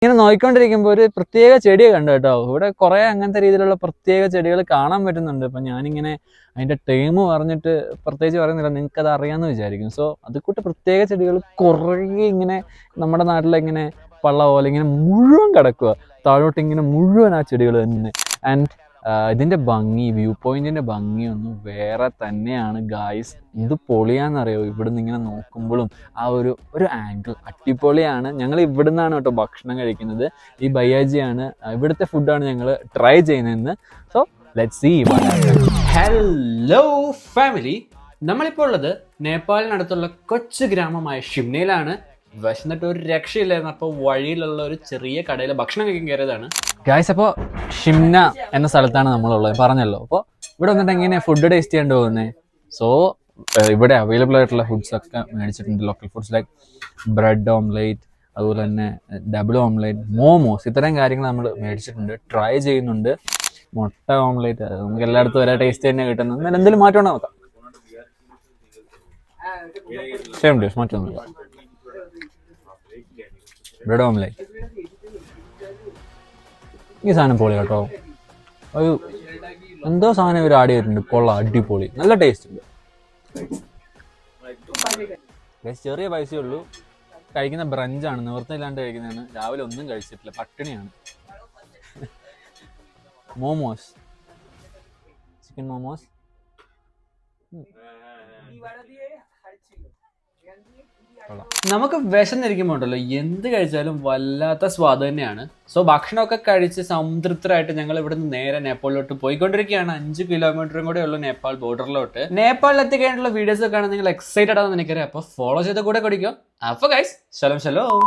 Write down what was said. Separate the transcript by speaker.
Speaker 1: ഇങ്ങനെ നോക്കിക്കൊണ്ടിരിക്കുമ്പോൾ ഒരു പ്രത്യേക ചെടിയെ കണ്ടു കേട്ടോ. ഇവിടെ കുറെ അങ്ങനത്തെ രീതിയിലുള്ള പ്രത്യേക ചെടികൾ കാണാൻ പറ്റുന്നുണ്ട്. അപ്പം ഞാനിങ്ങനെ അതിന്റെ ടൈം പറഞ്ഞിട്ട് പ്രത്യേകിച്ച് പറയുന്നില്ല, നിങ്ങൾക്ക് അത് അറിയാമെന്ന് വിചാരിക്കും. സോ അതുകൂട്ട് പ്രത്യേക ചെടികൾ കുറേ ഇങ്ങനെ നമ്മുടെ നാട്ടിലിങ്ങനെ പള്ള പോലെ ഇങ്ങനെ മുഴുവൻ കിടക്കുക, താഴോട്ട് ഇങ്ങനെ മുഴുവൻ ആ ചെടികൾ തന്നെ. ആൻഡ് ഇതിന്റെ ഭംഗി, വ്യൂ പോയിന്റിന്റെ ഭംഗിയൊന്നും വേറെ തന്നെയാണ് ഗായ്സ്. ഇത് പൊളിയാന്നറിയോ, ഇവിടുന്ന് ഇങ്ങനെ നോക്കുമ്പോഴും ആ ഒരു ആംഗിൾ അടിപൊളിയാണ്. ഞങ്ങൾ ഇവിടെ നിന്നാണ് കേട്ടോ ഭക്ഷണം കഴിക്കുന്നത്. ഈ ബയ്യാജിയാണ്, ഇവിടുത്തെ ഫുഡാണ് ഞങ്ങൾ ട്രൈ ചെയ്യുന്നതെന്ന്. So let's see.
Speaker 2: Hello family, നമ്മളിപ്പോൾ ഉള്ളത് നേപ്പാളിനടുത്തുള്ള കൊച്ചു ഗ്രാമമായ ഷിംനയിലാണ്. വിശന്നിട്ട് ഒരു രക്ഷയില്ലായിരുന്നു. അപ്പോൾ വഴിയിലുള്ള ഒരു ചെറിയ കടയിൽ ഭക്ഷണം കഴിക്കാൻ കയറിയതാണ്
Speaker 1: ഗായ്സ്. അപ്പോൾ ഷിംന എന്ന സ്ഥലത്താണ് നമ്മളുള്ളത്, പറഞ്ഞല്ലോ. അപ്പോൾ ഇവിടെ വന്നിട്ട് എങ്ങനെയാണ് ഫുഡ് ടേസ്റ്റ് ചെയ്യാണ്ട് പോകുന്നത്? സോ ഇവിടെ അവൈലബിൾ ആയിട്ടുള്ള ഫുഡ്സ് ഒക്കെ മേടിച്ചിട്ടുണ്ട്. Local foods like bread omelette, അതുപോലെ തന്നെ ഡബിൾ ഓംലേറ്റ്, മോമോസ്, ഇത്തരം കാര്യങ്ങൾ നമ്മൾ മേടിച്ചിട്ടുണ്ട്, ട്രൈ ചെയ്യുന്നുണ്ട്. മുട്ട ഓംലേറ്റ് നമുക്ക് എല്ലായിടത്തും ഒരേ ടേസ്റ്റ് തന്നെ കിട്ടുന്നത്. എന്നാൽ എന്തെങ്കിലും മാറ്റം നോക്കാം. സെയിം ടേസ്റ്റ്, മാറ്റമൊന്നുമില്ല. ബ്രെഡ് ഓംലേറ്റ് ഈ സാധനം പൊളി കേട്ടോ. ഒരു എന്തോ സാധനം ഇവർ ആഡ് ചെയ്തിട്ടുണ്ട്, കൊള്ളാം, അടിപൊളി, നല്ല ടേസ്റ്റ് ഉണ്ട്. ചെറിയ പൈസയേ ഉള്ളൂ. കഴിക്കുന്ന ബ്രഞ്ചാണ്, നിവർത്തില്ലാണ്ട് കഴിക്കുന്നതാണ്. രാവിലെ ഒന്നും കഴിച്ചിട്ടില്ല, പട്ടിണിയാണ്. മോമോസ്, ചിക്കൻ മോമോസ്.
Speaker 2: നമുക്ക് വിശന്നിരിക്കുമ്പോൾ ഉണ്ടല്ലോ എന്ത് കഴിച്ചാലും വല്ലാത്ത സ്വാദ് തന്നെയാണ്. സോ ഭക്ഷണമൊക്കെ കഴിച്ച് സംതൃപ്തരായിട്ട് ഞങ്ങൾ ഇവിടുന്ന് നേരെ നേപ്പാളിലോട്ട് പോയിക്കൊണ്ടിരിക്കുകയാണ്. 5 കിലോമീറ്ററും കൂടെ ഉള്ളൂ നേപ്പാൾ ബോർഡറിലോട്ട്. നേപ്പാളിൽ എത്തിക്കഴിഞ്ഞുള്ള വീഡിയോസ് ഒക്കെ ആണ് നിങ്ങൾ എക്സൈറ്റഡ് ആണെന്ന് എനിക്കറിയാം. അപ്പോൾ ഫോളോ ചെയ്ത കൂടെ കുടിക്കും. അപ്പോൾ ഗൈസ്, ശലോം ശലോം.